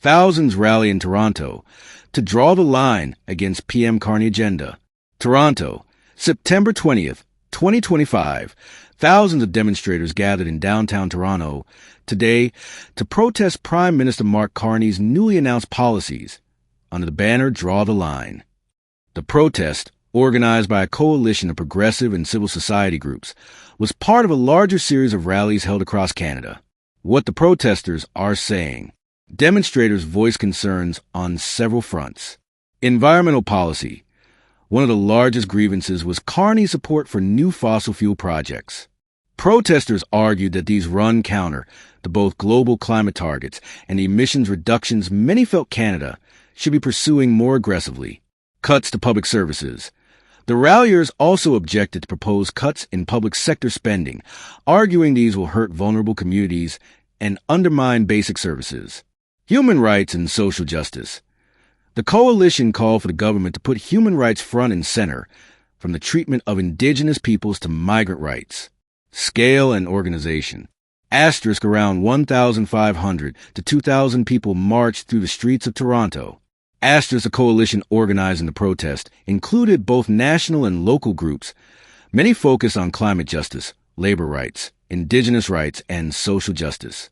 thousands rally in Toronto to draw the line against PM Carney agenda. Toronto, September 20th, 2025. Thousands of demonstrators gathered in downtown Toronto today to protest Prime Minister Mark Carney's newly announced policies under the banner Draw the Line. The protest, organized by a coalition of progressive and civil society groups, was part of a larger series of rallies held across Canada. What the protesters are saying. Demonstrators voiced concerns on several fronts. Environmental policy. One of the largest grievances was Carney's support for new fossil fuel projects. Protesters argued that these run counter to both global climate targets and the emissions reductions many felt Canada should be pursuing more aggressively. Cuts to public services. The ralliers also objected to proposed cuts in public sector spending, arguing these will hurt vulnerable communities and undermine basic services. Human rights and social justice. The coalition called for the government to put human rights front and center, from the treatment of Indigenous peoples to migrant rights. Scale and organization. Around 1,500 to 2,000 people marched through the streets of Toronto. The coalition organizing the protest included both national and local groups. Many focused on climate justice, labor rights, Indigenous rights, and social justice.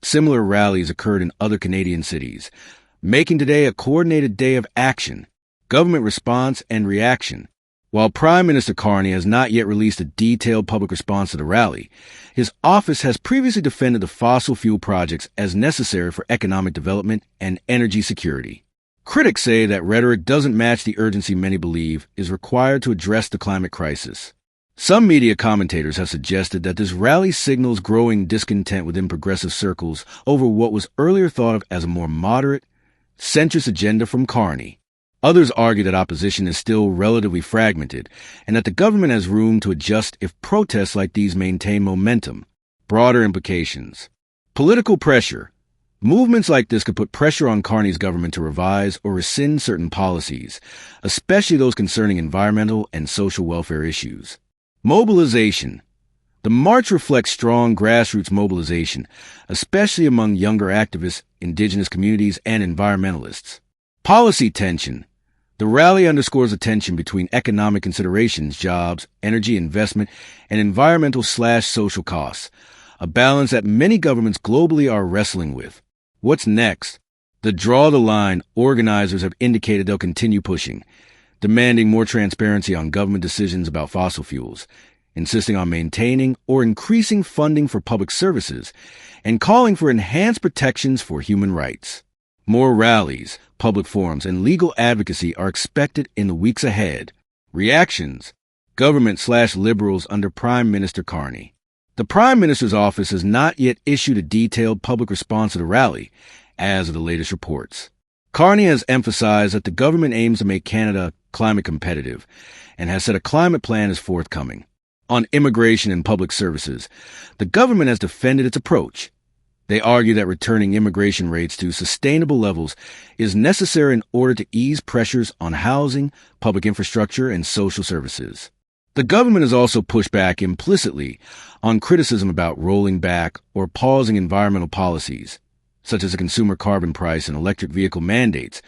Similar rallies occurred in other Canadian cities, making today a coordinated day of action, government response, and reaction. While Prime Minister Carney has not yet released a detailed public response to the rally, his office has previously defended the fossil fuel projects as necessary for economic development and energy security. Critics say that rhetoric doesn't match the urgency many believe is required to address the climate crisis. Some media commentators have suggested that this rally signals growing discontent within progressive circles over what was earlier thought of as a more moderate, centrist agenda from Carney. Others argue that opposition is still relatively fragmented and that the government has room to adjust if protests like these maintain momentum. Broader implications. Political pressure. Movements like this could put pressure on Carney's government to revise or rescind certain policies, especially those concerning environmental and social welfare issues. Mobilization. The march reflects strong grassroots mobilization, especially among younger activists, Indigenous communities, and environmentalists. Policy tension. The rally underscores the tension between economic considerations, jobs, energy investment, and environmental/social costs, a balance that many governments globally are wrestling with. What's next? The Draw the Line organizers have indicated they'll continue pushing, demanding more transparency on government decisions about fossil fuels, insisting on maintaining or increasing funding for public services, and calling for enhanced protections for human rights. More rallies, public forums, and legal advocacy are expected in the weeks ahead. Reactions. Government/liberals under Prime Minister Carney. The Prime Minister's office has not yet issued a detailed public response to the rally, as of the latest reports. Carney has emphasized that the government aims to make Canada climate competitive and has said a climate plan is forthcoming. On immigration and public services, the government has defended its approach. They argue that returning immigration rates to sustainable levels is necessary in order to ease pressures on housing, public infrastructure, and social services. The government has also pushed back implicitly on criticism about rolling back or pausing environmental policies, such as a consumer carbon price and electric vehicle mandates,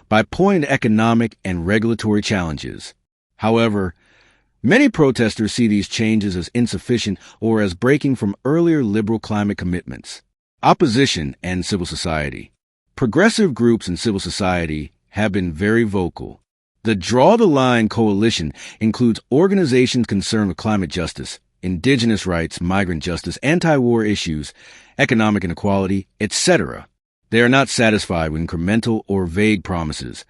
by pointing to economic and regulatory challenges. However, many protesters see these changes as insufficient or as breaking from earlier liberal climate commitments. Opposition and civil society. Progressive groups in civil society have been very vocal. The Draw the Line coalition includes organizations concerned with climate justice, Indigenous rights, migrant justice, anti-war issues, economic inequality, etc. They are not satisfied with incremental or vague promises.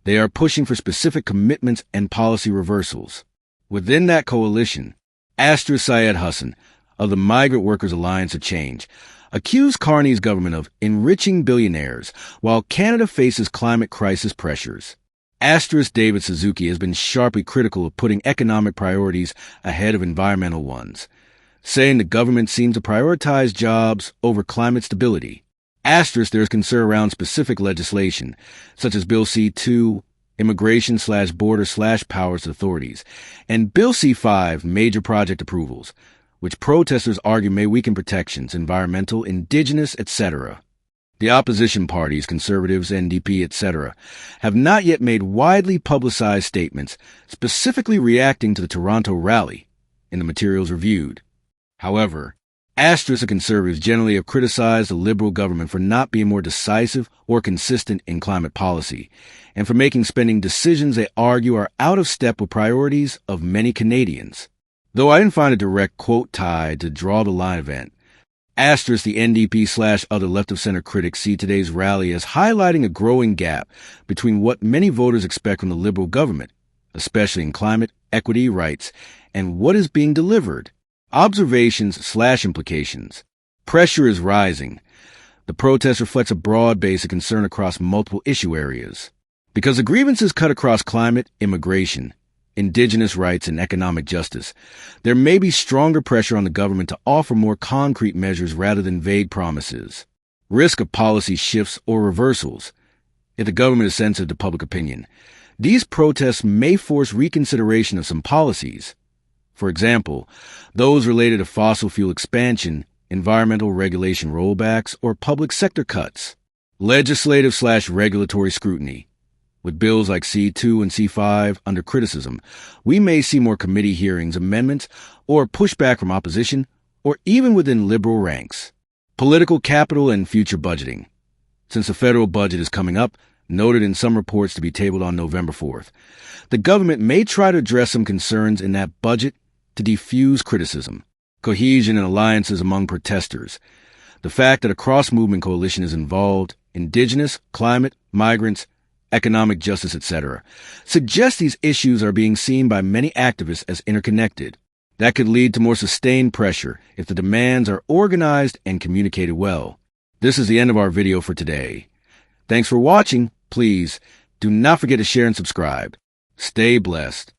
They are pushing for specific commitments and policy reversals. Within that coalition, Syed Hassan of the Migrant Workers Alliance of Change accused Carney's government of enriching billionaires while Canada faces climate crisis pressures. David Suzuki has been sharply critical of putting economic priorities ahead of environmental ones, saying the government seems to prioritize jobs over climate stability. There is concern around specific legislation, such as Bill C-2, immigration/border/powers authorities, and Bill C-5, major project approvals, which protesters argue may weaken protections, environmental, Indigenous, etc. The opposition parties, conservatives, NDP, etc., have not yet made widely publicized statements specifically reacting to the Toronto rally in the materials reviewed. However, asterisks of conservatives generally have criticized the Liberal government for not being more decisive or consistent in climate policy, and for making spending decisions they argue are out of step with priorities of many Canadians. Though I didn't find a direct quote tied to Draw the Line event, asterisk the NDP/other left-of-center critics see today's rally as highlighting a growing gap between what many voters expect from the Liberal government, especially in climate, equity, rights, and what is being delivered. Observations/implications. Pressure is rising. The protest reflects a broad base of concern across multiple issue areas. Because the grievances cut across climate, immigration, Indigenous rights, and economic justice, there may be stronger pressure on the government to offer more concrete measures rather than vague promises. Risk of policy shifts or reversals. If the government is sensitive to public opinion, these protests may force reconsideration of some policies. For example, those related to fossil fuel expansion, environmental regulation rollbacks, or public sector cuts. Legislative/regulatory scrutiny. With bills like C2 and C5 under criticism, we may see more committee hearings, amendments, or pushback from opposition, or even within Liberal ranks. Political capital and future budgeting. Since the federal budget is coming up, noted in some reports to be tabled on November 4th, the government may try to address some concerns in that budget to defuse criticism, cohesion, and alliances among protesters. The fact that a cross-movement coalition is involved, Indigenous, climate, migrants, economic justice, etc., suggests these issues are being seen by many activists as interconnected. That could lead to more sustained pressure if the demands are organized and communicated well. This is the end of our video for today. Thanks for watching. Please do not forget to share and subscribe. Stay blessed.